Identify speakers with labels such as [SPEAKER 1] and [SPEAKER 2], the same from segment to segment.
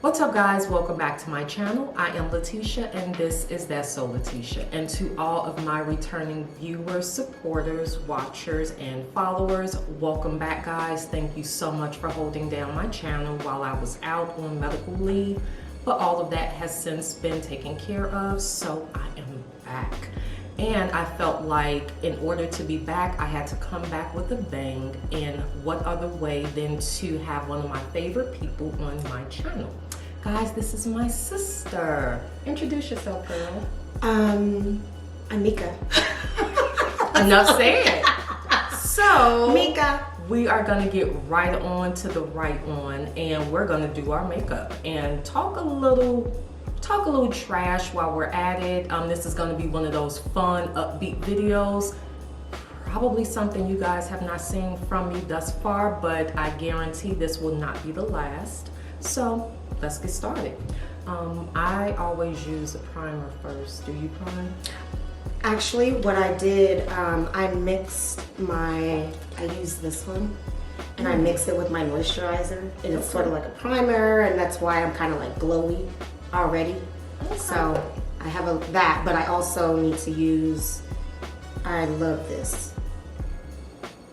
[SPEAKER 1] What's up guys, welcome back to my channel. I am Letitia and this is That's So Letitia. And to all of my returning viewers, supporters, watchers, and followers, welcome back guys. Thank you so much for holding down my channel while I was out on medical leave. But all of that has since been taken care of, so I am back. And I felt like in order to be back, I had to come back with a bang. And what other way than to have one of my favorite people on my channel. Guys, this is my sister. Introduce yourself, girl.
[SPEAKER 2] I'm Mika.
[SPEAKER 1] Enough said. So,
[SPEAKER 2] Mika.
[SPEAKER 1] We are gonna get right on to the right on, and we're gonna do our makeup and talk a little trash while we're at it. This is gonna be one of those fun, upbeat videos. Probably something you guys have not seen from me thus far, but I guarantee this will not be the last. So let's get started. I always use a primer first. Do you prime?
[SPEAKER 2] Actually, what I did, I used this one and I mixed it with my moisturizer, and it's sort of like a primer, and that's why I'm kind of like glowy already. Okay. So I have that, but I also need to use, I love this.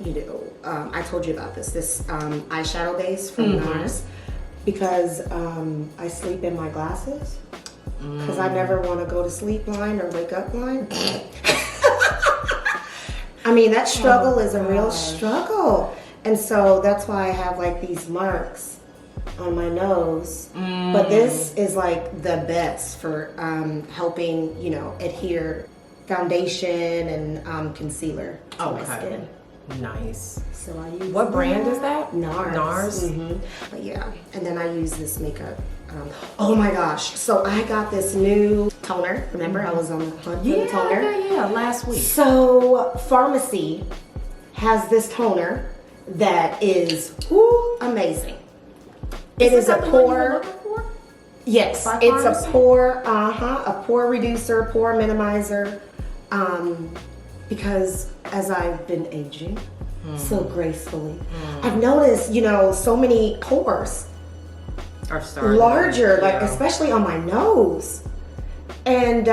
[SPEAKER 2] You know, I told you about this eyeshadow base from NARS. Because I sleep in my glasses, because I never want to go to sleep blind or wake up blind. I mean, that struggle is a real struggle. And so that's why I have like these marks on my nose. But this is like the best for helping, you know, adhere foundation and concealer to my skin.
[SPEAKER 1] Nice.
[SPEAKER 2] So I use
[SPEAKER 1] what brand is that?
[SPEAKER 2] NARS.
[SPEAKER 1] NARS.
[SPEAKER 2] But yeah, and then I use this makeup. Oh my gosh! So I got this new toner. Remember, I was on the hunt for the toner.
[SPEAKER 1] Yeah, last week.
[SPEAKER 2] So Pharmacy has this toner that is amazing. It is a pore. Yes, it's a pore reducer, pore minimizer. Because as I've been aging so gracefully, I've noticed, you know, so many pores
[SPEAKER 1] are starting
[SPEAKER 2] larger, like especially on my nose. And,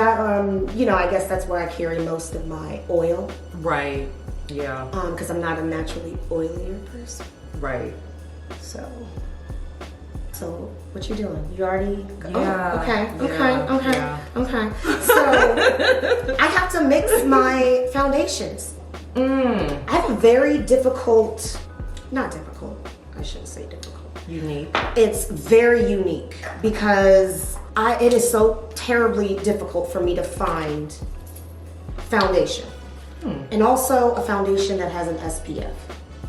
[SPEAKER 2] you know, I guess that's where I carry most of my oil.
[SPEAKER 1] Right, yeah.
[SPEAKER 2] Because I'm not a naturally oilier person.
[SPEAKER 1] Right.
[SPEAKER 2] So what you doing? You already?
[SPEAKER 1] Yeah.
[SPEAKER 2] Okay. So I have to mix my foundations. I have a very difficult, not difficult, I shouldn't say difficult.
[SPEAKER 1] Unique.
[SPEAKER 2] It's very unique because it is so terribly difficult for me to find foundation. And also a foundation that has an SPF.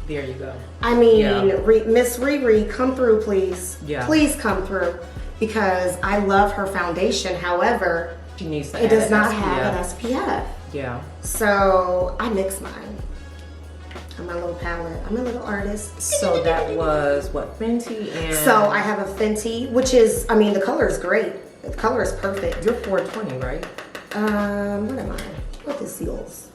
[SPEAKER 1] There you go.
[SPEAKER 2] I mean, Miss Riri, come through, please.
[SPEAKER 1] Yeah. Please
[SPEAKER 2] come through, because I love her foundation. However,
[SPEAKER 1] she needs to
[SPEAKER 2] it does not have an SPF.
[SPEAKER 1] Yeah.
[SPEAKER 2] So I mix mine on my little palette. I'm a little artist.
[SPEAKER 1] So that was what, Fenty and?
[SPEAKER 2] So I have a Fenty, which is, I mean, the color is great. The color is perfect.
[SPEAKER 1] You're 420, right?
[SPEAKER 2] What am I? What is yours?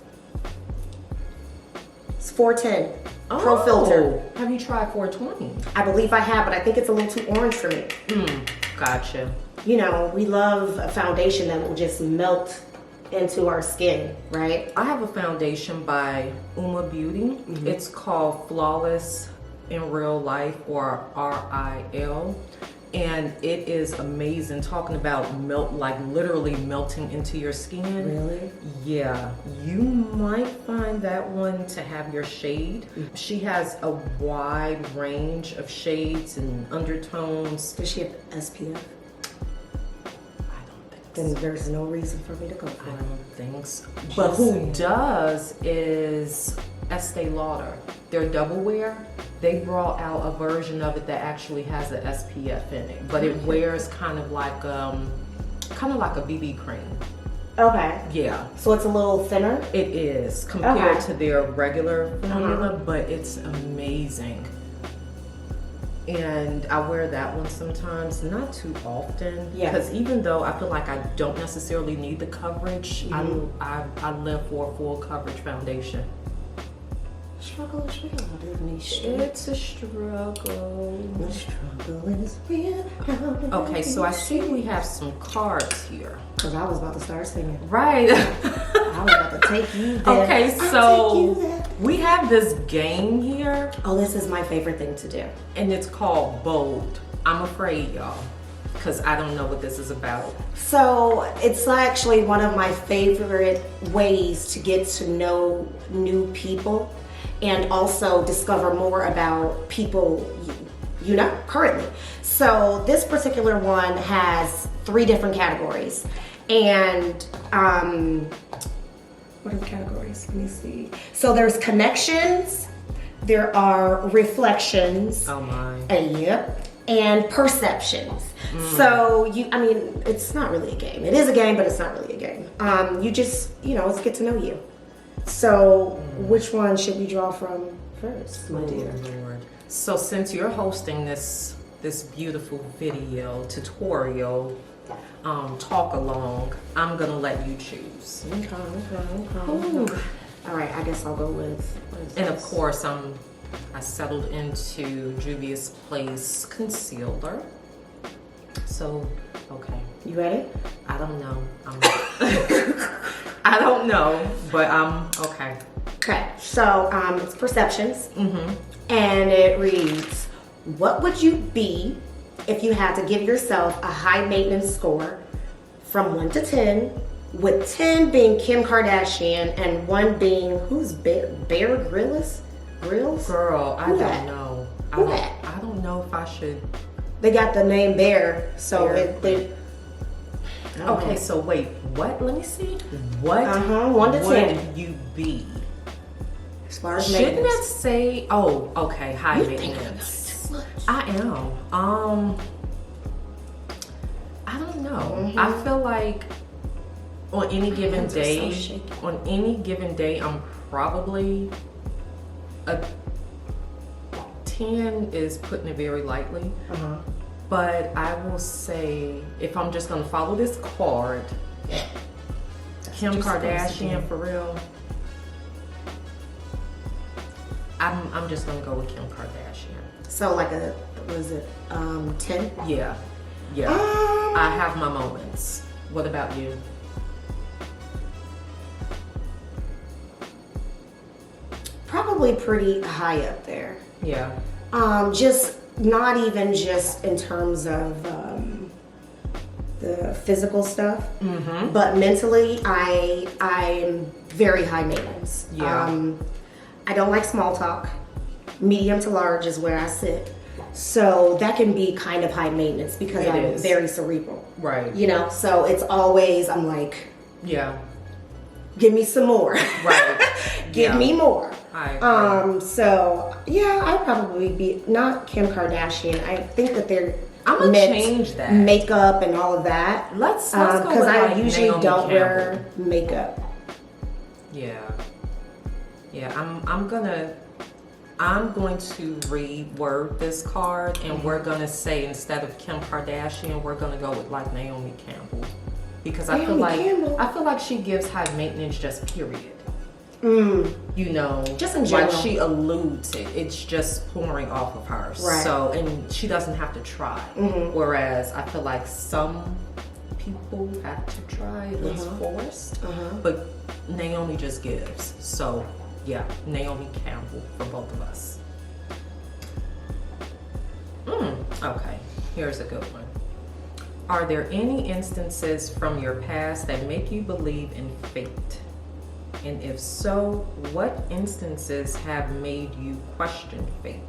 [SPEAKER 2] It's 410. Pro filter.
[SPEAKER 1] Have you tried 420?
[SPEAKER 2] I believe I have, but I think it's a little too orange for me.
[SPEAKER 1] Gotcha.
[SPEAKER 2] You know, we love a foundation that will just melt into our skin, right?
[SPEAKER 1] I have a foundation by Beauty. It's called Flawless in Real Life, or RIL. And it is amazing, talking about like literally melting into your skin.
[SPEAKER 2] Really?
[SPEAKER 1] Yeah, you might find that one to have your shade. She has a wide range of shades and undertones.
[SPEAKER 2] Does she have SPF?
[SPEAKER 1] I don't think
[SPEAKER 2] Then there's no reason for me to go for
[SPEAKER 1] I
[SPEAKER 2] it.
[SPEAKER 1] don't think so. But who does is Estee Lauder. Their double wear. They brought out a version of it that actually has an SPF in it, but it wears kind of like a BB cream.
[SPEAKER 2] Okay.
[SPEAKER 1] Yeah.
[SPEAKER 2] So it's a little thinner?
[SPEAKER 1] It is compared to their regular formula, but it's amazing. And I wear that one sometimes, not too often, because even though I feel like I don't necessarily need the coverage, I live for a full coverage foundation.
[SPEAKER 2] struggle is real.
[SPEAKER 1] It's a struggle.
[SPEAKER 2] The struggle is real.
[SPEAKER 1] Okay, so I see we have some cards here.
[SPEAKER 2] Because I was about to start singing.
[SPEAKER 1] Right.
[SPEAKER 2] I was about to take you there.
[SPEAKER 1] Okay, so we have this game here.
[SPEAKER 2] Oh, this is my favorite thing to do.
[SPEAKER 1] And it's called Bold. I'm afraid, y'all, because I don't know what this is about.
[SPEAKER 2] So it's actually one of my favorite ways to get to know new people and also discover more about people you know currently. So this particular one has 3 different categories. And what are the categories? Let me see. So there's connections, there are reflections.
[SPEAKER 1] Oh my.
[SPEAKER 2] Yep. And perceptions. So it's not really a game. It is a game, but it's not really a game. You just, let's get to know you. So which one should we draw from first, my dear?
[SPEAKER 1] Lord. So since you're hosting this beautiful video tutorial, talk along, I'm gonna let you choose.
[SPEAKER 2] Okay. All right, I guess I'll go with.
[SPEAKER 1] And of course, I settled into Juvia's Place concealer. So, okay.
[SPEAKER 2] You ready?
[SPEAKER 1] I don't know. I don't know, but I'm okay.
[SPEAKER 2] Okay, so it's perceptions, and it reads, what would you be if you had to give yourself a high maintenance score from 1 to 10, with 10 being Kim Kardashian and 1 being, who's Bear Grylls?
[SPEAKER 1] Girl, I
[SPEAKER 2] Who
[SPEAKER 1] don't
[SPEAKER 2] that?
[SPEAKER 1] know.
[SPEAKER 2] Who that?
[SPEAKER 1] I don't know if I should.
[SPEAKER 2] They got the name Bear, so
[SPEAKER 1] Bear. Okay, so wait, what? Let me see. What
[SPEAKER 2] 1 to 10
[SPEAKER 1] would you be?
[SPEAKER 2] as far as
[SPEAKER 1] Shouldn't
[SPEAKER 2] maintenance.
[SPEAKER 1] that say? Oh, okay, high
[SPEAKER 2] You think
[SPEAKER 1] maintenance.
[SPEAKER 2] too much.
[SPEAKER 1] I am. I don't know. I feel like on any given
[SPEAKER 2] hands are so
[SPEAKER 1] day,
[SPEAKER 2] shaky.
[SPEAKER 1] I'm probably a 10 is putting it very lightly. But I will say, if I'm just gonna follow this card, Kim
[SPEAKER 2] what you're supposed to
[SPEAKER 1] Kardashian
[SPEAKER 2] do.
[SPEAKER 1] for real. I'm just gonna go with Kim Kardashian.
[SPEAKER 2] So like was it 10?
[SPEAKER 1] Yeah. I have my moments. What about you?
[SPEAKER 2] Probably pretty high up there.
[SPEAKER 1] Yeah.
[SPEAKER 2] Just not even just in terms of the physical stuff, but mentally, I'm very high maintenance.
[SPEAKER 1] Yeah.
[SPEAKER 2] I don't like small talk. Medium to large is where I sit. So that can be kind of high maintenance because
[SPEAKER 1] It
[SPEAKER 2] I'm
[SPEAKER 1] is.
[SPEAKER 2] very cerebral.
[SPEAKER 1] Right.
[SPEAKER 2] So it's always, I'm like,
[SPEAKER 1] Yeah.
[SPEAKER 2] give me some more.
[SPEAKER 1] Right.
[SPEAKER 2] Give
[SPEAKER 1] Yeah.
[SPEAKER 2] me more.
[SPEAKER 1] I agree.
[SPEAKER 2] So yeah, I'd probably be not Kim Kardashian. I think that they're
[SPEAKER 1] I'm gonna change that.
[SPEAKER 2] makeup and all of that.
[SPEAKER 1] Let's go
[SPEAKER 2] Because
[SPEAKER 1] with
[SPEAKER 2] I
[SPEAKER 1] like
[SPEAKER 2] usually
[SPEAKER 1] Naomi
[SPEAKER 2] don't
[SPEAKER 1] Campbell.
[SPEAKER 2] wear makeup.
[SPEAKER 1] Yeah. I'm going to reword this card, and we're gonna say, instead of Kim Kardashian, we're gonna go with like Naomi Campbell, because I feel
[SPEAKER 2] Naomi
[SPEAKER 1] like she gives high maintenance just period.
[SPEAKER 2] Just in
[SPEAKER 1] like
[SPEAKER 2] general.
[SPEAKER 1] she alludes it. It's just pouring off of her.
[SPEAKER 2] Right.
[SPEAKER 1] So, and she doesn't have to try. Whereas I feel like some people have to try. It's forced. But Naomi just gives. So, yeah, Naomi Campbell for both of us. Okay, here's a good one. Are there any instances from your past that make you believe in fate? And if so, what instances have made you question fate?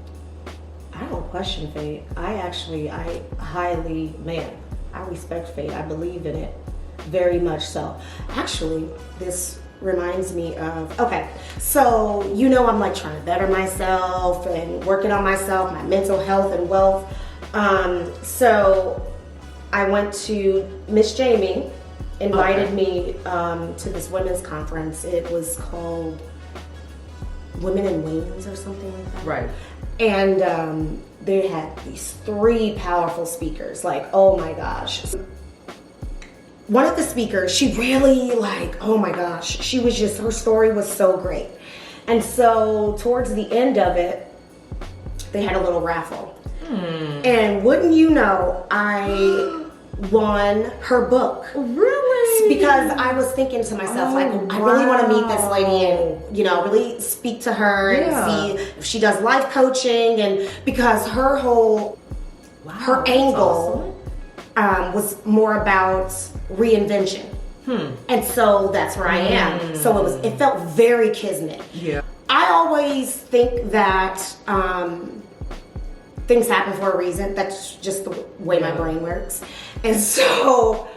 [SPEAKER 2] I don't question fate. I respect fate. I believe in it very much so. Actually, this reminds me of, so I'm like trying to better myself and working on myself, my mental health and wealth. So I went to Miss Jamie invited me to this women's conference. It was called Women in Wings or something like that.
[SPEAKER 1] Right.
[SPEAKER 2] And they had these 3 powerful speakers, like, oh my gosh. One of the speakers, she really oh my gosh, she was just, her story was so great. And so towards the end of it, they had a little raffle. And wouldn't you know, I won her book.
[SPEAKER 1] Really?
[SPEAKER 2] Because I was thinking to myself, like, I really want to meet this lady and, you know, really speak to her and see if she does life coaching. And because her whole, her angle was more about reinvention. And so that's where I am. So it felt very kismet.
[SPEAKER 1] Yeah.
[SPEAKER 2] I always think that things happen for a reason. That's just the way my brain works. And so,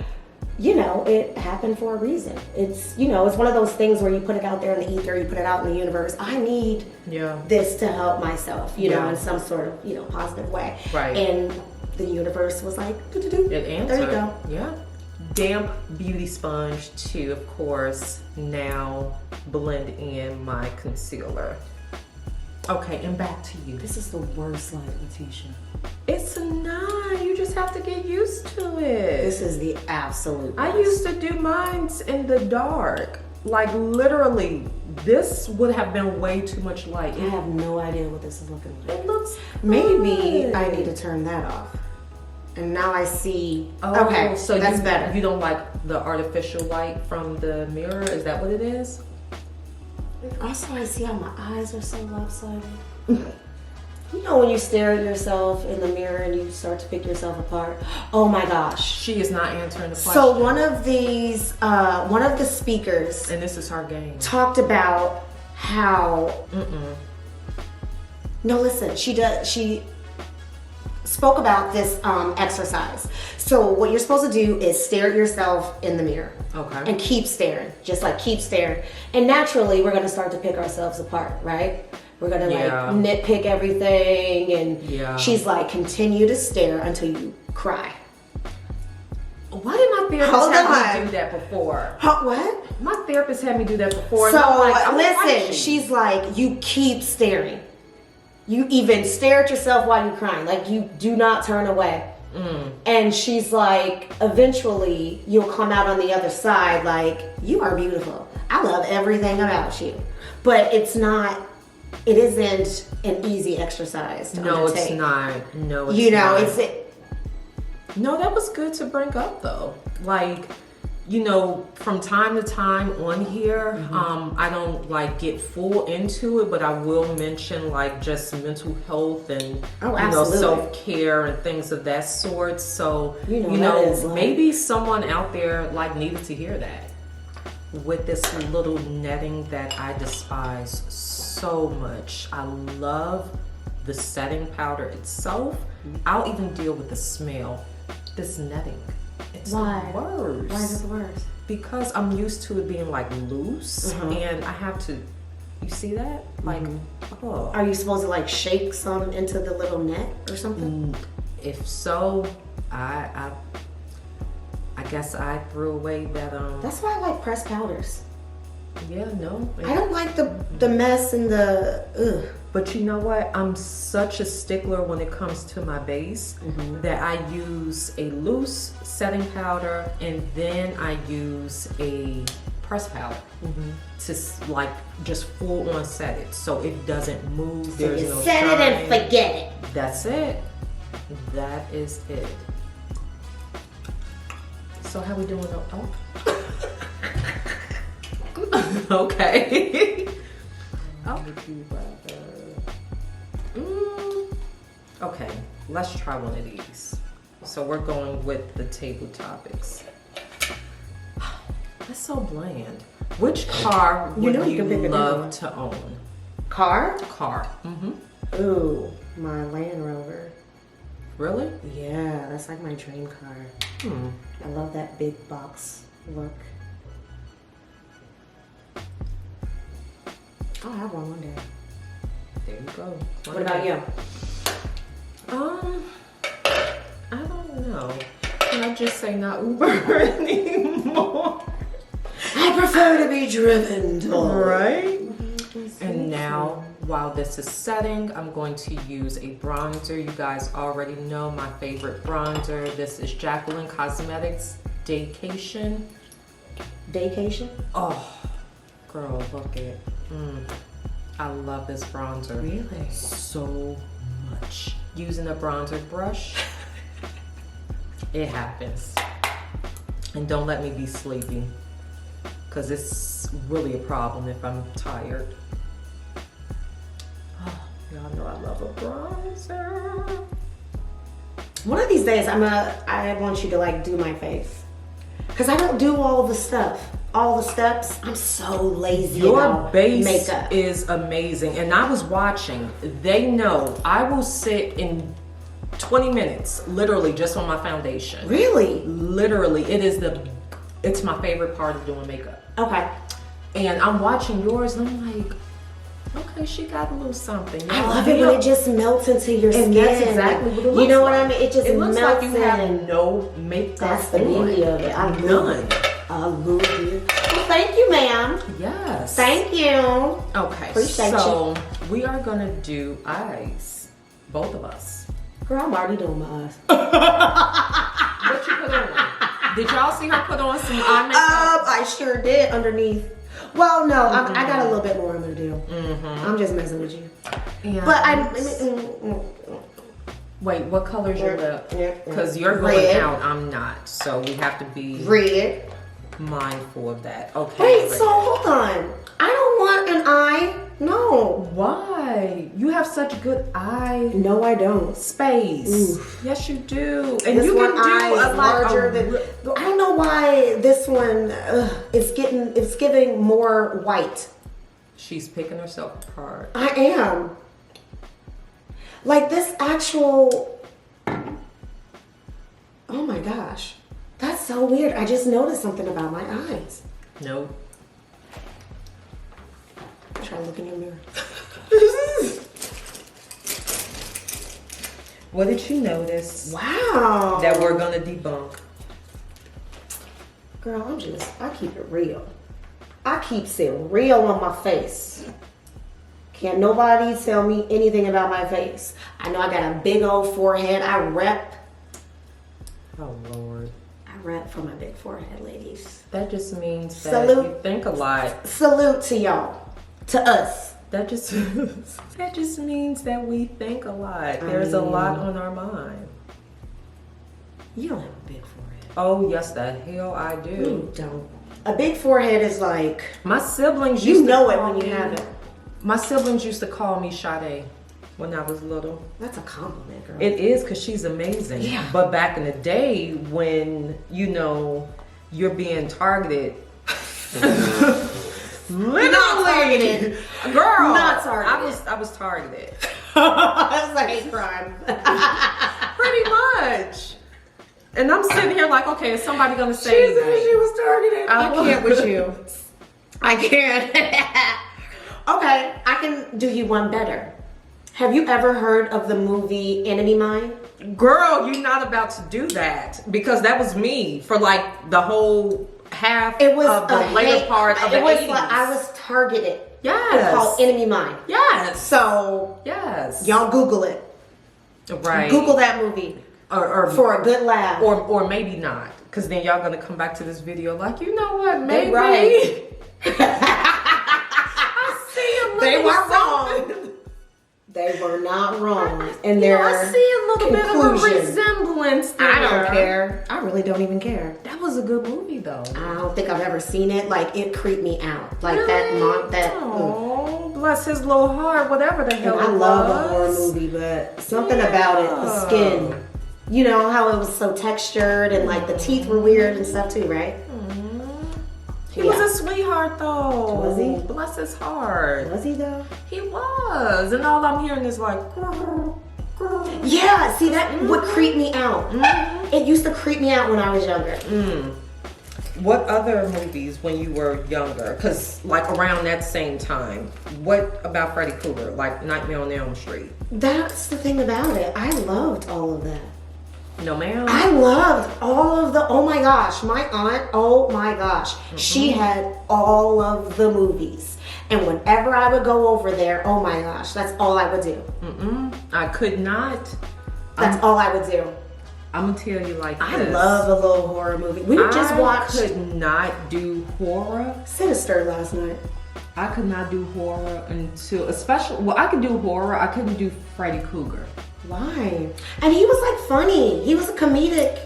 [SPEAKER 2] you know, it happened for a reason. It's, you know, it's one of those things where you put it out there in the ether, you put it out in the universe. I need this to help myself, you know, in some sort of, you know, positive way.
[SPEAKER 1] Right.
[SPEAKER 2] And the universe was like,
[SPEAKER 1] It answered.
[SPEAKER 2] there you go.
[SPEAKER 1] Yeah. Damp beauty sponge to, of course, now blend in my concealer. Okay, and back to you.
[SPEAKER 2] This is the worst light, Letitia.
[SPEAKER 1] It's not. You just have to get used to it.
[SPEAKER 2] This is the absolute worst.
[SPEAKER 1] I used to do mines in the dark. Like literally, this would have been way too much light.
[SPEAKER 2] I have no idea what this is looking like.
[SPEAKER 1] It looks
[SPEAKER 2] Maybe
[SPEAKER 1] good.
[SPEAKER 2] I need to turn that off. And now I see.
[SPEAKER 1] Oh,
[SPEAKER 2] okay,
[SPEAKER 1] so
[SPEAKER 2] that's better.
[SPEAKER 1] You don't like the artificial light from the mirror? Is that what it is?
[SPEAKER 2] Also, I see how my eyes are so lopsided. You know when you stare at yourself in the mirror and you start to pick yourself apart? Oh my gosh.
[SPEAKER 1] She is not answering the question.
[SPEAKER 2] So one of the speakers,
[SPEAKER 1] and this is her game,
[SPEAKER 2] talked about how. No, listen. She spoke about this exercise. So what you're supposed to do is stare at yourself in the mirror.
[SPEAKER 1] Okay.
[SPEAKER 2] And keep staring, just like keep staring. And naturally, we're gonna start to pick ourselves apart, right? We're gonna like nitpick everything. And she's like, continue to stare until you cry.
[SPEAKER 1] Why did my therapist have me do that before?
[SPEAKER 2] What?
[SPEAKER 1] My therapist had me do that before.
[SPEAKER 2] So
[SPEAKER 1] and I'm like,
[SPEAKER 2] listen, she's like, you keep staring. You even stare at yourself while you're crying. Like you do not turn away. And she's like, eventually you'll come out on the other side like, you are beautiful. I love everything about you. But it isn't an easy exercise to undertake.
[SPEAKER 1] It's not. No, it's
[SPEAKER 2] you know,
[SPEAKER 1] not. No, that was good to bring up though. Like, you know, from time to time on here, I don't like get full into it, but I will mention like just mental health and you know, self-care and things of that sort. So you know maybe someone out there like needed to hear that. With this little netting that I despise so much. I love the setting powder itself. I'll even deal with the smell. This netting. It's the worst.
[SPEAKER 2] Why is it the worst?
[SPEAKER 1] Because I'm used to it being like loose and I have to, you see that? Like,
[SPEAKER 2] Are you supposed to like shake some into the little net or something?
[SPEAKER 1] If so, I guess I threw away that
[SPEAKER 2] That's why I like pressed powders.
[SPEAKER 1] Yeah, no.
[SPEAKER 2] I don't like the mess and the ugh.
[SPEAKER 1] But you know what? I'm such a stickler when it comes to my base that I use a loose setting powder and then I use a press powder to like just full on set it so it doesn't move.
[SPEAKER 2] So
[SPEAKER 1] there's
[SPEAKER 2] you
[SPEAKER 1] no
[SPEAKER 2] set
[SPEAKER 1] shine.
[SPEAKER 2] it and forget it.
[SPEAKER 1] That's it. That is it. So how we doing? Okay. Okay, let's try one of these. So we're going with the table topics. That's so bland. Which car would you love to own?
[SPEAKER 2] Car?
[SPEAKER 1] Car.
[SPEAKER 2] Ooh, my Land Rover.
[SPEAKER 1] Really?
[SPEAKER 2] Yeah, that's like my dream car. I love that big box look. I'll have one day.
[SPEAKER 1] There you go.
[SPEAKER 2] What about you?
[SPEAKER 1] I don't know. Can I just say not Uber anymore?
[SPEAKER 2] I prefer to be driven.
[SPEAKER 1] Right? And now, while this is setting, I'm going to use a bronzer. You guys already know my favorite bronzer. This is Jacqueline Cosmetics Daycation.
[SPEAKER 2] Daycation?
[SPEAKER 1] Oh, girl, look at it. I love this bronzer.
[SPEAKER 2] Really?
[SPEAKER 1] So much. Using a bronzer brush, it happens. And don't let me be sleepy, because it's really a problem if I'm tired. Oh, y'all know I love a bronzer.
[SPEAKER 2] One of these days, I want you to like do my face, because I don't do all the stuff, all the steps. I'm so lazy.
[SPEAKER 1] Your base
[SPEAKER 2] makeup
[SPEAKER 1] is amazing, and I was watching. They know I will sit in 20 minutes, literally, just on my foundation.
[SPEAKER 2] Really?
[SPEAKER 1] Literally, it's my favorite part of doing makeup.
[SPEAKER 2] Okay.
[SPEAKER 1] And I'm watching yours, and I'm like, okay, she got a little something.
[SPEAKER 2] I love it when it just melts into your skin.
[SPEAKER 1] And that's exactly what it looks like.
[SPEAKER 2] You know what I mean? It just
[SPEAKER 1] looks
[SPEAKER 2] melts
[SPEAKER 1] like you have no makeup.
[SPEAKER 2] That's the beauty of it. I love it. I love it. Well, thank you, ma'am.
[SPEAKER 1] Yes.
[SPEAKER 2] Thank you.
[SPEAKER 1] Okay,
[SPEAKER 2] Appreciate
[SPEAKER 1] so we are gonna do eyes, both of us.
[SPEAKER 2] Girl, I'm already doing my eyes.
[SPEAKER 1] What you put on? Did y'all see her put on some eye makeup?
[SPEAKER 2] I sure did underneath. Well, no, I got a little bit more I'm gonna do. I'm just messing with you.
[SPEAKER 1] Yeah.
[SPEAKER 2] But
[SPEAKER 1] Wait, what color's your lip? Because you're
[SPEAKER 2] Red.
[SPEAKER 1] going out, I'm not. So we have to be
[SPEAKER 2] red.
[SPEAKER 1] mindful of that. Okay.
[SPEAKER 2] Wait,
[SPEAKER 1] red.
[SPEAKER 2] so hold on. I don't want an eye. No.
[SPEAKER 1] Why? You have such good eye
[SPEAKER 2] No, I don't.
[SPEAKER 1] space.
[SPEAKER 2] Oof.
[SPEAKER 1] Yes, you do. And
[SPEAKER 2] This
[SPEAKER 1] you
[SPEAKER 2] one
[SPEAKER 1] can do
[SPEAKER 2] eye is larger than. I don't know why this one. It's giving more white.
[SPEAKER 1] She's picking herself apart.
[SPEAKER 2] I am. Like this actual. Oh my gosh, that's so weird. I just noticed something about my eyes.
[SPEAKER 1] Nope.
[SPEAKER 2] Try to look in your mirror.
[SPEAKER 1] What did you notice
[SPEAKER 2] Wow.
[SPEAKER 1] that we're gonna debunk?
[SPEAKER 2] Girl, I keep it real. I keep it real on my face. Can't nobody tell me anything about my face. I know I got a big old forehead. I rep for my big forehead, ladies.
[SPEAKER 1] That just means that
[SPEAKER 2] Salute.
[SPEAKER 1] you think a lot.
[SPEAKER 2] Salute to y'all. To us.
[SPEAKER 1] That just means that we think a lot. There's a lot on our mind.
[SPEAKER 2] You don't have a big forehead.
[SPEAKER 1] Oh yes, the hell I do.
[SPEAKER 2] You don't. A big forehead is like,
[SPEAKER 1] My siblings
[SPEAKER 2] you
[SPEAKER 1] used to
[SPEAKER 2] know it
[SPEAKER 1] call
[SPEAKER 2] when you
[SPEAKER 1] me-
[SPEAKER 2] have it.
[SPEAKER 1] My siblings used to call me Sade when I was little.
[SPEAKER 2] That's a compliment, girl.
[SPEAKER 1] It is, because she's amazing.
[SPEAKER 2] Yeah.
[SPEAKER 1] But back in the day when, you're being targeted. Literally.
[SPEAKER 2] Not targeted.
[SPEAKER 1] Girl.
[SPEAKER 2] Not targeted.
[SPEAKER 1] I was targeted.
[SPEAKER 2] That's a hate crime.
[SPEAKER 1] Pretty much. And I'm sitting here like, okay, is somebody gonna say
[SPEAKER 2] She was targeted. I can't with you. I can't. Okay, I can do you one better. Have you ever heard of the movie Enemy Mine?
[SPEAKER 1] Girl, you're not about to do that, because that was me for like the whole half
[SPEAKER 2] It was
[SPEAKER 1] of the later part of the
[SPEAKER 2] It was
[SPEAKER 1] 80s.
[SPEAKER 2] like I was targeted.
[SPEAKER 1] Yes.
[SPEAKER 2] It's called Enemy Mine.
[SPEAKER 1] Yes.
[SPEAKER 2] So
[SPEAKER 1] Yes.
[SPEAKER 2] y'all Google it.
[SPEAKER 1] Right.
[SPEAKER 2] Google that movie
[SPEAKER 1] or
[SPEAKER 2] for a good laugh.
[SPEAKER 1] or maybe not, because then y'all gonna come back to this video like, you know what, maybe.
[SPEAKER 2] Right.
[SPEAKER 1] I see a little
[SPEAKER 2] They weren't
[SPEAKER 1] something.
[SPEAKER 2] wrong. They were not wrong. And their
[SPEAKER 1] I see a little bit of a
[SPEAKER 2] conclusion.
[SPEAKER 1] resemblance there.
[SPEAKER 2] I don't care. I really don't even care.
[SPEAKER 1] That was a good movie though.
[SPEAKER 2] I don't think I've ever seen it. Like, it creeped me out. Like that.
[SPEAKER 1] Oh, bless his little heart, whatever the hell
[SPEAKER 2] I
[SPEAKER 1] it
[SPEAKER 2] love
[SPEAKER 1] was.
[SPEAKER 2] a horror movie, but something about it, the skin. You know how it was so textured and like the teeth were weird and stuff too, right?
[SPEAKER 1] He was a sweetheart though.
[SPEAKER 2] Was he?
[SPEAKER 1] Bless his heart.
[SPEAKER 2] Was he though?
[SPEAKER 1] He was. And all I'm hearing is like,
[SPEAKER 2] Yeah, see, that would creep me out. It used to creep me out when I was younger.
[SPEAKER 1] What other movies when you were younger? Because like around that same time, what about Freddy Krueger? Like Nightmare on Elm Street?
[SPEAKER 2] That's the thing about it. I loved all of that.
[SPEAKER 1] No ma'am.
[SPEAKER 2] I loved all of the, oh my gosh, my aunt, oh my gosh. She had all of the movies. And whenever I would go over there, oh my gosh, that's all I would do.
[SPEAKER 1] I could not.
[SPEAKER 2] That's all I would do.
[SPEAKER 1] I'm gonna tell you like
[SPEAKER 2] I
[SPEAKER 1] this.
[SPEAKER 2] love a little horror movie. We just watched
[SPEAKER 1] could not do horror.
[SPEAKER 2] Sinister last night.
[SPEAKER 1] I could not do horror until, especially, well, I could do horror. I couldn't do Freddy Krueger.
[SPEAKER 2] Why? And he was like funny. He was a comedic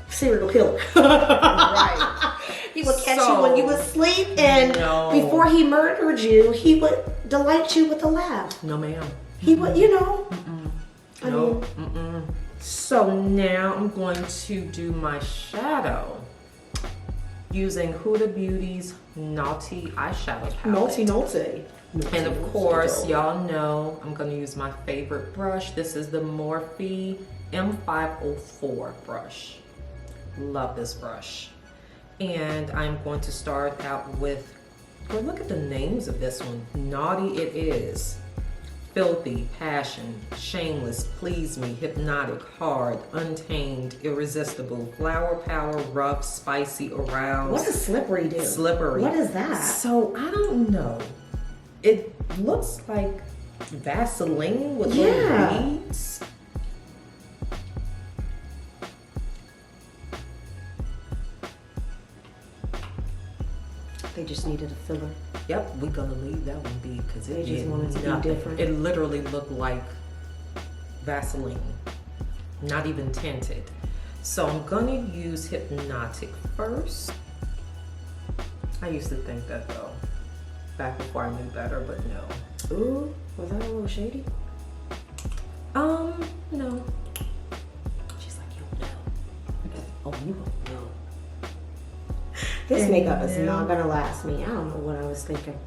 [SPEAKER 2] serial killer.
[SPEAKER 1] Right.
[SPEAKER 2] He would catch you when you was asleep, and before he murdered you, he would delight you with a laugh.
[SPEAKER 1] No, ma'am.
[SPEAKER 2] He would, you know. I
[SPEAKER 1] No.
[SPEAKER 2] mean,
[SPEAKER 1] So now I'm going to do my shadow using Huda Beauty's Naughty Eyeshadow Palette.
[SPEAKER 2] naughty.
[SPEAKER 1] And of course, y'all know I'm going to use my favorite brush. This is the Morphe M504 brush. Love this brush. And I'm going to start out with, well, look at the names of this one. Naughty It Is, Filthy, Passion, Shameless, Please Me, Hypnotic, Hard, Untamed, Irresistible, Flower Power, Rough, Spicy, Aroused.
[SPEAKER 2] What does slippery do?
[SPEAKER 1] Slippery.
[SPEAKER 2] What is that?
[SPEAKER 1] So I don't know. It looks like Vaseline with little beads.
[SPEAKER 2] They just needed a filler.
[SPEAKER 1] Yep, we're gonna leave that one be because it
[SPEAKER 2] They just
[SPEAKER 1] did
[SPEAKER 2] wanted to be
[SPEAKER 1] nothing.
[SPEAKER 2] different.
[SPEAKER 1] It literally looked like Vaseline, not even tinted. So I'm gonna use Hypnotic first. I used to think that though, back before I knew better, but no.
[SPEAKER 2] Ooh, was that a little shady?
[SPEAKER 1] No.
[SPEAKER 2] She's like, you know.
[SPEAKER 1] Oh, you don't know.
[SPEAKER 2] This
[SPEAKER 1] And
[SPEAKER 2] makeup is
[SPEAKER 1] now-
[SPEAKER 2] not gonna last me. I don't know what I was thinking.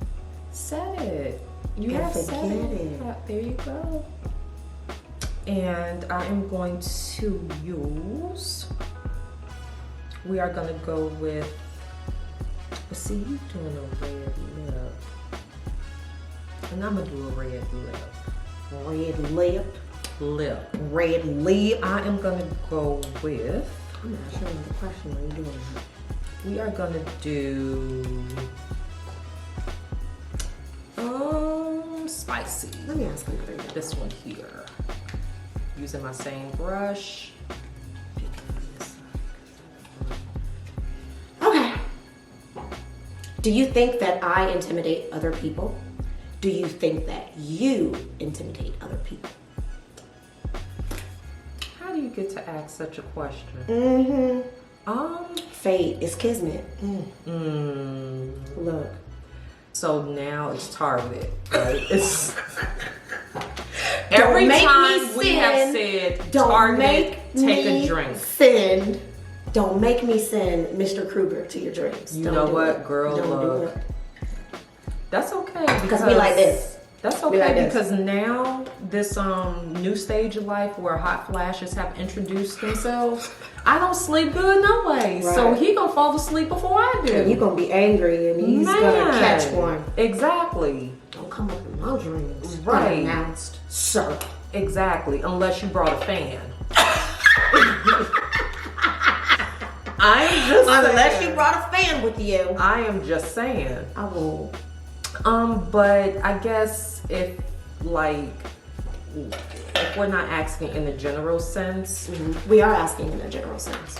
[SPEAKER 1] Set it. You
[SPEAKER 2] I
[SPEAKER 1] have set
[SPEAKER 2] forget
[SPEAKER 1] it.
[SPEAKER 2] it.
[SPEAKER 1] There you go. And I am going to use, we are gonna go with, let's see, you doing a red lip. And I'm gonna do a red lip.
[SPEAKER 2] Red lip.
[SPEAKER 1] Lip.
[SPEAKER 2] Red lip.
[SPEAKER 1] I am gonna go with,
[SPEAKER 2] I'm not sure what the question are you doing.
[SPEAKER 1] we are gonna do, spicy.
[SPEAKER 2] Let me ask another yellow.
[SPEAKER 1] This one here. Using my same brush.
[SPEAKER 2] Okay. Do you think that I intimidate other people? Do you think that you intimidate other people?
[SPEAKER 1] How do you get to ask such a question?
[SPEAKER 2] Fate is kismet. Look.
[SPEAKER 1] So now it's targeted, right? It's
[SPEAKER 2] Don't
[SPEAKER 1] every
[SPEAKER 2] make
[SPEAKER 1] time
[SPEAKER 2] me
[SPEAKER 1] we
[SPEAKER 2] sin.
[SPEAKER 1] have said
[SPEAKER 2] Don't
[SPEAKER 1] targeted,
[SPEAKER 2] make
[SPEAKER 1] take
[SPEAKER 2] me
[SPEAKER 1] a drink.
[SPEAKER 2] Send. Don't make me send Mr. Krueger to your drinks.
[SPEAKER 1] You
[SPEAKER 2] Don't
[SPEAKER 1] know
[SPEAKER 2] do
[SPEAKER 1] what,
[SPEAKER 2] it.
[SPEAKER 1] girl?
[SPEAKER 2] Don't do
[SPEAKER 1] Look,
[SPEAKER 2] it.
[SPEAKER 1] that's okay
[SPEAKER 2] Because we like this.
[SPEAKER 1] That's
[SPEAKER 2] We
[SPEAKER 1] okay
[SPEAKER 2] like this.
[SPEAKER 1] because now this new stage of life where hot flashes have introduced themselves, I don't sleep good no way. So
[SPEAKER 2] Right.
[SPEAKER 1] he gonna fall asleep before I do.
[SPEAKER 2] And you're going to be angry and he's going to catch one.
[SPEAKER 1] Exactly.
[SPEAKER 2] Don't come up in my dreams.
[SPEAKER 1] Right.
[SPEAKER 2] Unannounced, sir.
[SPEAKER 1] Exactly. Unless you brought a fan. I am just
[SPEAKER 2] Unless
[SPEAKER 1] saying.
[SPEAKER 2] you brought a fan with you.
[SPEAKER 1] I am just saying.
[SPEAKER 2] I will.
[SPEAKER 1] But I guess if we're not asking in the general sense,
[SPEAKER 2] We are asking in a general sense.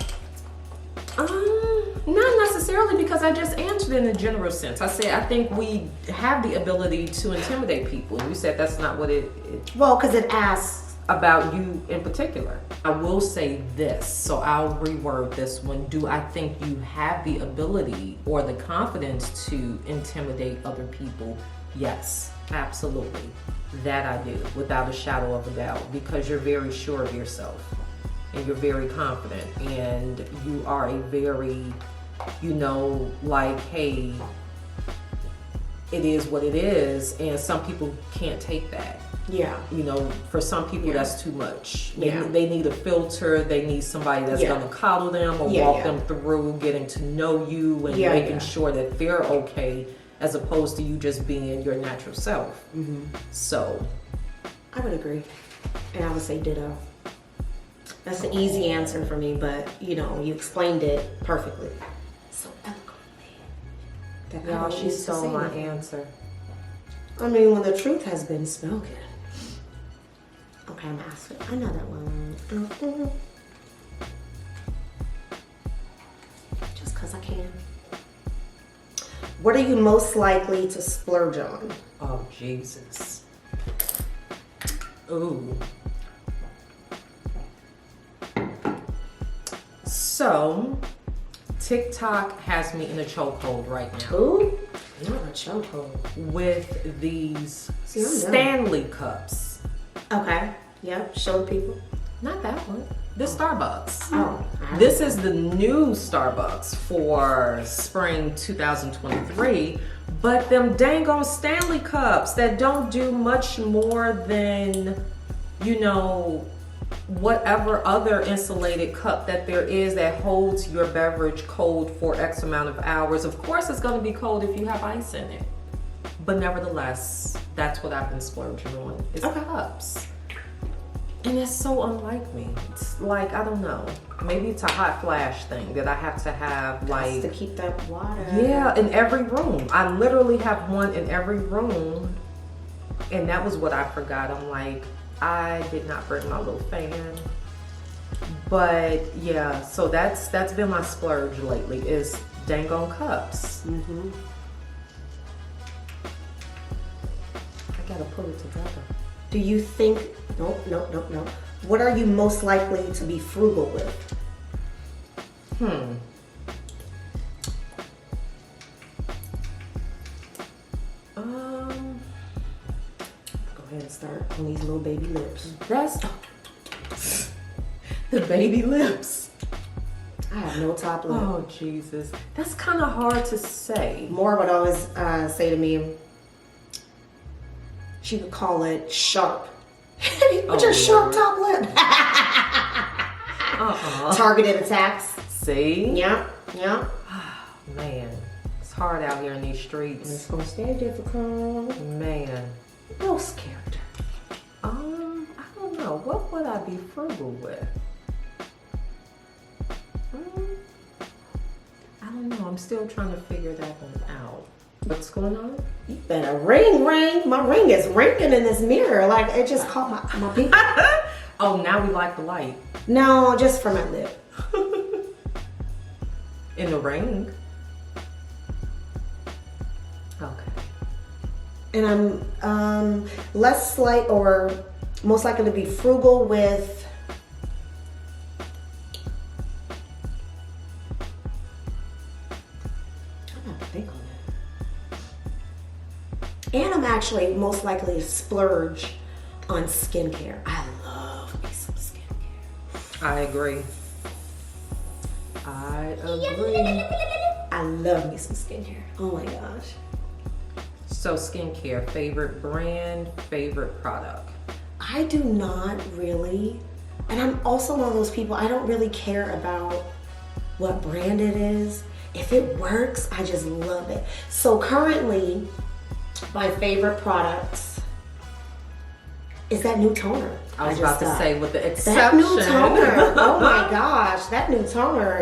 [SPEAKER 1] not necessarily because I just answered in the general sense. I said I think we have the ability to intimidate people. You said that's not what it
[SPEAKER 2] Well, because it asks.
[SPEAKER 1] about you in particular. I will say this, so I'll reword this one. Do I think you have the ability or the confidence to intimidate other people? Yes, absolutely. That I do, without a shadow of a doubt, because you're very sure of yourself and you're very confident and you are a very, like, hey, it is what it is, and some people can't take that.
[SPEAKER 2] Yeah.
[SPEAKER 1] For some people that's too much. They
[SPEAKER 2] Yeah.
[SPEAKER 1] need a filter. They need somebody that's
[SPEAKER 2] Yeah.
[SPEAKER 1] gonna coddle them or
[SPEAKER 2] Yeah,
[SPEAKER 1] walk
[SPEAKER 2] yeah.
[SPEAKER 1] them through getting to know you and
[SPEAKER 2] Yeah,
[SPEAKER 1] making
[SPEAKER 2] yeah.
[SPEAKER 1] sure that they're okay, as opposed to you just being your natural self. So,
[SPEAKER 2] I would agree. And I would say ditto. That's an easy answer for me, but you explained it perfectly. So eloquently. That I
[SPEAKER 1] y'all,
[SPEAKER 2] don't
[SPEAKER 1] she
[SPEAKER 2] need to
[SPEAKER 1] stole
[SPEAKER 2] say
[SPEAKER 1] my
[SPEAKER 2] anything.
[SPEAKER 1] answer.
[SPEAKER 2] I mean, when the truth has been spoken. Okay, I'm asking another one. Just because I can. What are you most likely to splurge on?
[SPEAKER 1] Oh, Jesus. Ooh. So, TikTok has me in a chokehold right now.
[SPEAKER 2] Ooh, you're a chokehold.
[SPEAKER 1] With these
[SPEAKER 2] See, I'm done.
[SPEAKER 1] Stanley cups.
[SPEAKER 2] Okay. Yep. Show the people.
[SPEAKER 1] Not that one. The Starbucks.
[SPEAKER 2] Oh.
[SPEAKER 1] This is the new Starbucks for spring 2023. But them dang on Stanley cups that don't do much more than, you know, whatever other insulated cup that there is that holds your beverage cold for X amount of hours. Of course it's going to be cold if you have ice in it. But nevertheless, that's what I've been splurging on, is cups. And it's so unlike me. It's like, I don't know, maybe it's a hot flash thing that I have to have, like,
[SPEAKER 2] to keep that water.
[SPEAKER 1] Yeah, in every room. I literally have one in every room. And that was what I forgot. I'm like, I did not bring my little fan. But yeah, so that's been my splurge lately, is dang on cups.
[SPEAKER 2] Mm-hmm.
[SPEAKER 1] I gotta put it together.
[SPEAKER 2] Do you think, nope. What are you most likely to be frugal with?
[SPEAKER 1] Go
[SPEAKER 2] ahead and start on these little baby lips.
[SPEAKER 1] That's the baby lips.
[SPEAKER 2] I have no top lip.
[SPEAKER 1] Oh, Jesus. That's kind of hard to say.
[SPEAKER 2] More would always say to me, she would call it sharp. Put your sharp top lip. Targeted attacks.
[SPEAKER 1] See?
[SPEAKER 2] Yeah.
[SPEAKER 1] Man, it's hard out here in these streets.
[SPEAKER 2] It's gonna stay difficult.
[SPEAKER 1] Man.
[SPEAKER 2] Most character.
[SPEAKER 1] I don't know. What would I be frugal with? I don't know. I'm still trying to figure that one out. What's going on?
[SPEAKER 2] You better ring. My ring is ringing in this mirror. Like, it just caught my people.
[SPEAKER 1] Oh, now we like the light.
[SPEAKER 2] No, just for my lip.
[SPEAKER 1] In the ring. Okay.
[SPEAKER 2] And I'm less slight or most likely to be frugal with I have to think on that. And I'm actually most likely to splurge on skincare. I love me some skincare.
[SPEAKER 1] I agree.
[SPEAKER 2] I love me some skincare. Oh my gosh.
[SPEAKER 1] So skincare, favorite brand, favorite product?
[SPEAKER 2] I do not really, and I'm also one of those people, I don't really care about what brand it is. If it works, I just love it. So currently, my favorite products is that new toner.
[SPEAKER 1] I was about to say, with the exception.
[SPEAKER 2] That new toner, oh my gosh, that new toner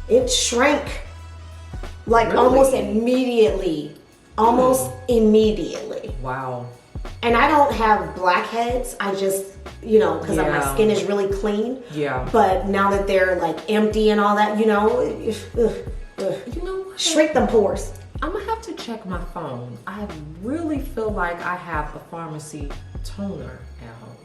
[SPEAKER 2] it shrank like
[SPEAKER 1] Really?
[SPEAKER 2] almost immediately.
[SPEAKER 1] Wow.
[SPEAKER 2] And I don't have blackheads. I just, because my skin is really clean.
[SPEAKER 1] Yeah.
[SPEAKER 2] But now that they're like empty and all that,
[SPEAKER 1] You know what?
[SPEAKER 2] shrink them pores.
[SPEAKER 1] I'm gonna have to check my phone. I really feel like I have a pharmacy toner at home.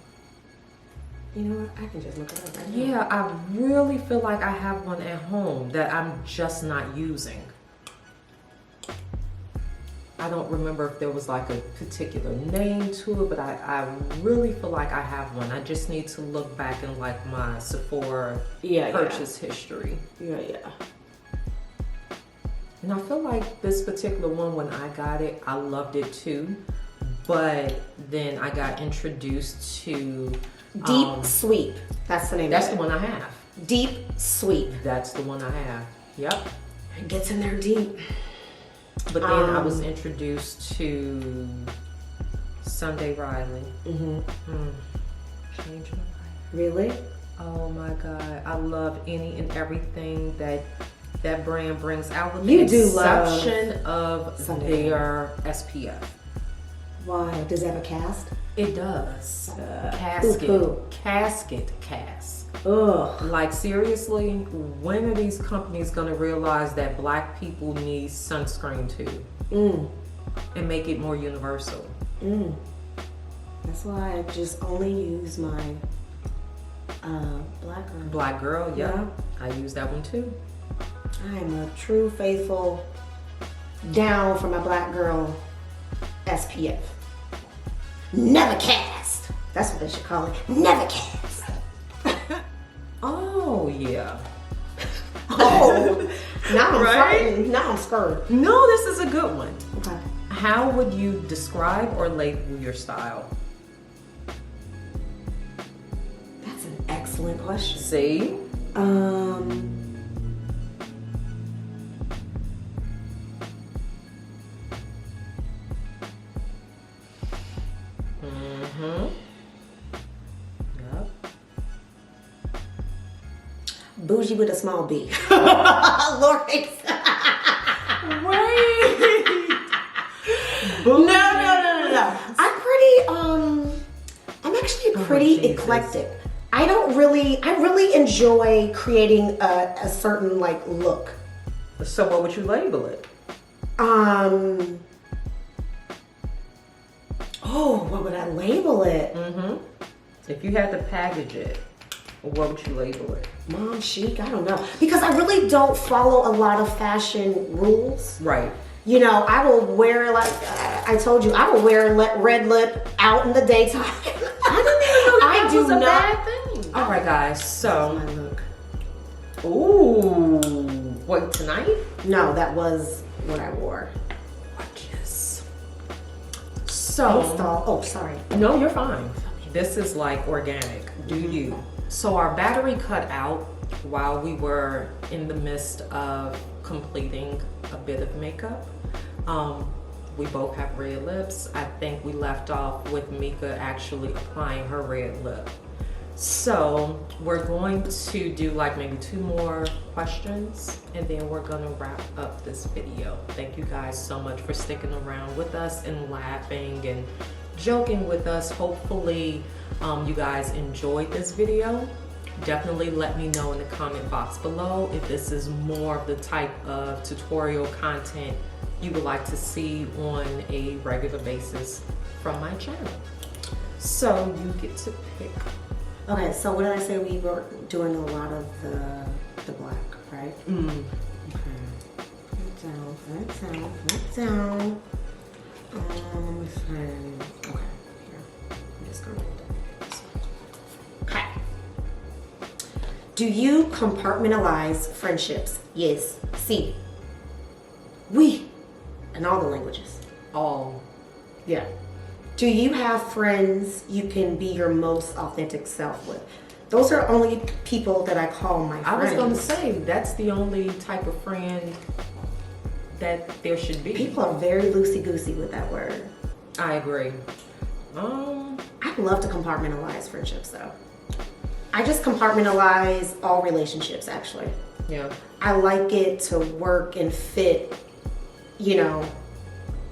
[SPEAKER 2] You know what? I can just look it up right now.
[SPEAKER 1] Yeah, I really feel like I have one at home that I'm just not using. I don't remember if there was like a particular name to it, but I really feel like I have one. I just need to look back in like my Sephora purchase history.
[SPEAKER 2] Yeah.
[SPEAKER 1] And I feel like this particular one, when I got it, I loved it too. But then I got introduced to
[SPEAKER 2] Deep Sweep. That's the name
[SPEAKER 1] That's
[SPEAKER 2] of
[SPEAKER 1] the
[SPEAKER 2] it.
[SPEAKER 1] one I have.
[SPEAKER 2] Deep Sweep.
[SPEAKER 1] That's the one I have. Yep.
[SPEAKER 2] It gets in there deep.
[SPEAKER 1] But then I was introduced to Sunday Riley. Changed my life.
[SPEAKER 2] Really?
[SPEAKER 1] Oh my God. I love any and everything that brand brings out, with
[SPEAKER 2] You
[SPEAKER 1] the
[SPEAKER 2] do love
[SPEAKER 1] exception of
[SPEAKER 2] Sunday.
[SPEAKER 1] their SPF.
[SPEAKER 2] Why? Does it have a cast?
[SPEAKER 1] It does.
[SPEAKER 2] Ooh.
[SPEAKER 1] Casket cast.
[SPEAKER 2] Ugh.
[SPEAKER 1] Like seriously, when are these companies gonna realize that black people need sunscreen too? And make it more universal?
[SPEAKER 2] That's why I just only use my
[SPEAKER 1] Black girl, yeah. I use that one too.
[SPEAKER 2] I am a true, faithful, down for my black girl SPF. Never cast. That's what they should call it. Never cast.
[SPEAKER 1] Oh yeah.
[SPEAKER 2] Oh, now I'm
[SPEAKER 1] Right?
[SPEAKER 2] frightened. Now I'm scared.
[SPEAKER 1] No, this is a good one.
[SPEAKER 2] Okay.
[SPEAKER 1] How would you describe or label your style?
[SPEAKER 2] That's an excellent question.
[SPEAKER 1] See? Yep.
[SPEAKER 2] Bougie with a small B. Lord.
[SPEAKER 1] Wait.
[SPEAKER 2] No. I'm actually pretty
[SPEAKER 1] Jesus.
[SPEAKER 2] eclectic. I really enjoy creating a certain like look.
[SPEAKER 1] So what would you label it?
[SPEAKER 2] What would I label it?
[SPEAKER 1] If you had to package it, what would you label it?
[SPEAKER 2] Mom chic? I don't know. Because I really don't follow a lot of fashion rules.
[SPEAKER 1] Right.
[SPEAKER 2] You know, I will wear, like I told you, I will wear red lip out in the daytime.
[SPEAKER 1] I didn't even know that was a bad thing. All right, guys. So,
[SPEAKER 2] My look.
[SPEAKER 1] ooh, wait, tonight?
[SPEAKER 2] No, that was what I wore.
[SPEAKER 1] Gorgeous.
[SPEAKER 2] Oh,
[SPEAKER 1] So,
[SPEAKER 2] sorry.
[SPEAKER 1] no, you're fine. This is like organic. Do you? So our battery cut out while we were in the midst of completing a bit of makeup. We both have red lips. I think we left off with Mika actually applying her red lip. So we're going to do like maybe 2 more questions and then we're gonna wrap up this video. Thank you guys so much for sticking around with us and laughing and joking with us. Hopefully you guys enjoyed this video. Definitely let me know in the comment box below if this is more of the type of tutorial content you would like to see on a regular basis from my channel. So you get to pick.
[SPEAKER 2] Okay, so what did I say? We were doing a lot of the black, right? Okay. Put down. Let me see. Okay, here. I'm just gonna do this one. Okay. Do you compartmentalize friendships? Yes. Si. Oui. In all the languages.
[SPEAKER 1] All.
[SPEAKER 2] Yeah. Do you have friends you can be your most authentic self with? Those are only people that I call my friends.
[SPEAKER 1] I was gonna say, that's the only type of friend that there should be.
[SPEAKER 2] People are very loosey-goosey with that word.
[SPEAKER 1] I agree.
[SPEAKER 2] I'd love to compartmentalize friendships though. I just compartmentalize all relationships actually.
[SPEAKER 1] Yeah.
[SPEAKER 2] I like it to work and fit, you know,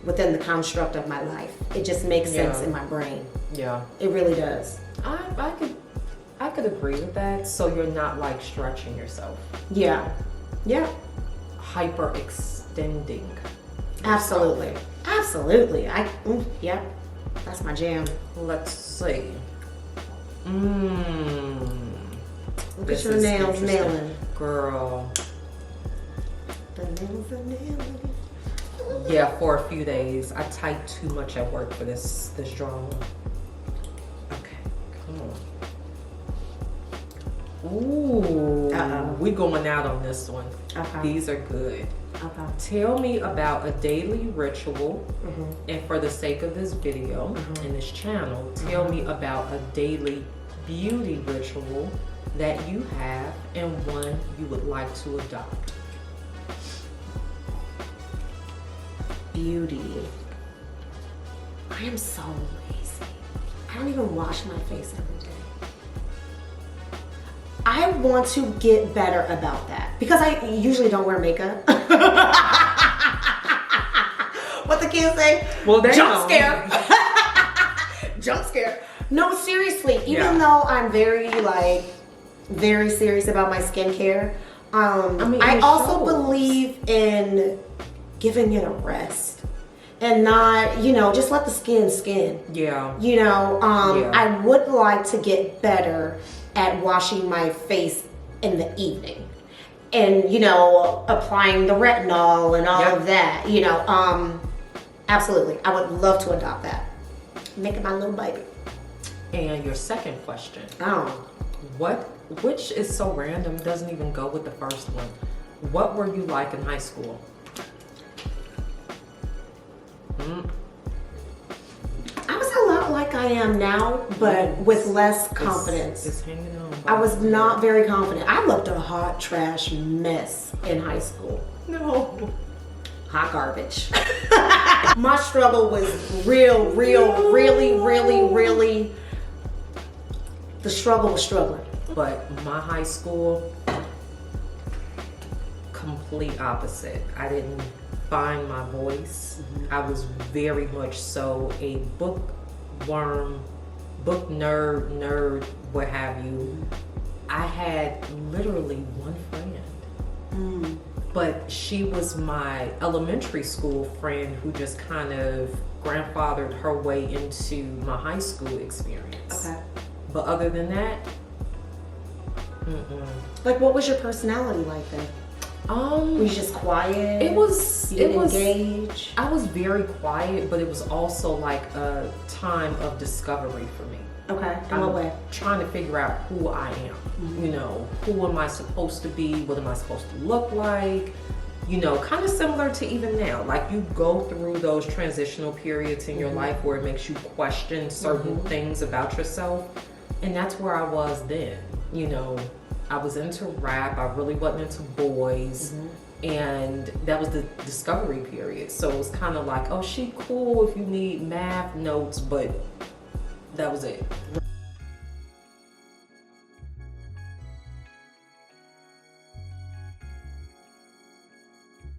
[SPEAKER 2] within the construct of my life. It just makes sense in my brain.
[SPEAKER 1] Yeah.
[SPEAKER 2] It really does.
[SPEAKER 1] I could agree with that. So you're not like stretching yourself.
[SPEAKER 2] Yeah. Yeah.
[SPEAKER 1] Hyper extending.
[SPEAKER 2] Absolutely. Absolutely. Yeah. That's my jam.
[SPEAKER 1] Let's see.
[SPEAKER 2] Look at your nails nailing.
[SPEAKER 1] Girl.
[SPEAKER 2] The nails are nailing.
[SPEAKER 1] Yeah, for a few days. I typed too much at work for this drama. Okay, come on. Ooh. We going out on this one.
[SPEAKER 2] Okay.
[SPEAKER 1] These are good.
[SPEAKER 2] Okay.
[SPEAKER 1] Tell me about a daily ritual, and for the sake of this video and this channel, tell me about a daily beauty ritual that you have and one you would like to adopt.
[SPEAKER 2] Beauty. I am so lazy. I don't even wash my face every day. I want to get better about that because I usually don't wear makeup. What the kids say?
[SPEAKER 1] Well, they
[SPEAKER 2] jump
[SPEAKER 1] know.
[SPEAKER 2] scare. Jump scare. No, seriously. Even though I'm very like very serious about my skincare.
[SPEAKER 1] mean,
[SPEAKER 2] I
[SPEAKER 1] it
[SPEAKER 2] also
[SPEAKER 1] shows.
[SPEAKER 2] believe in giving it a rest and not, just let the skin.
[SPEAKER 1] Yeah.
[SPEAKER 2] Yeah.
[SPEAKER 1] Yeah.
[SPEAKER 2] I would like to get better at washing my face in the evening and, applying the retinol and all of that, absolutely. I would love to adopt that. Make it my little baby.
[SPEAKER 1] And your second question.
[SPEAKER 2] Oh.
[SPEAKER 1] Which is so random, doesn't even go with the first one. What were you like in high school?
[SPEAKER 2] I was a lot like I am now, but with less confidence.
[SPEAKER 1] It's hanging on.
[SPEAKER 2] I was not very confident. I looked a hot trash mess in high school.
[SPEAKER 1] No.
[SPEAKER 2] Hot garbage. My struggle was really. The struggle was struggling.
[SPEAKER 1] But my high school, complete opposite. I didn't find my voice. I was very much so a bookworm, book nerd, what have you. I had literally one friend. But she was my elementary school friend who just kind of grandfathered her way into my high school experience.
[SPEAKER 2] Okay.
[SPEAKER 1] But other than that,
[SPEAKER 2] Like, what was your personality like then? Were you just quiet?
[SPEAKER 1] It was.
[SPEAKER 2] You didn't engage?
[SPEAKER 1] I was very quiet, but it was also like a time of discovery for me.
[SPEAKER 2] Okay. In what way?
[SPEAKER 1] Trying to figure out who I am. Who am I supposed to be? What am I supposed to look like? Kind of similar to even now. Like, you go through those transitional periods in your life where it makes you question certain things about yourself. And that's where I was then. I was into rap. I really wasn't into boys. And that was the discovery period. So it was kind of like, oh, she cool if you need math notes, but that was it.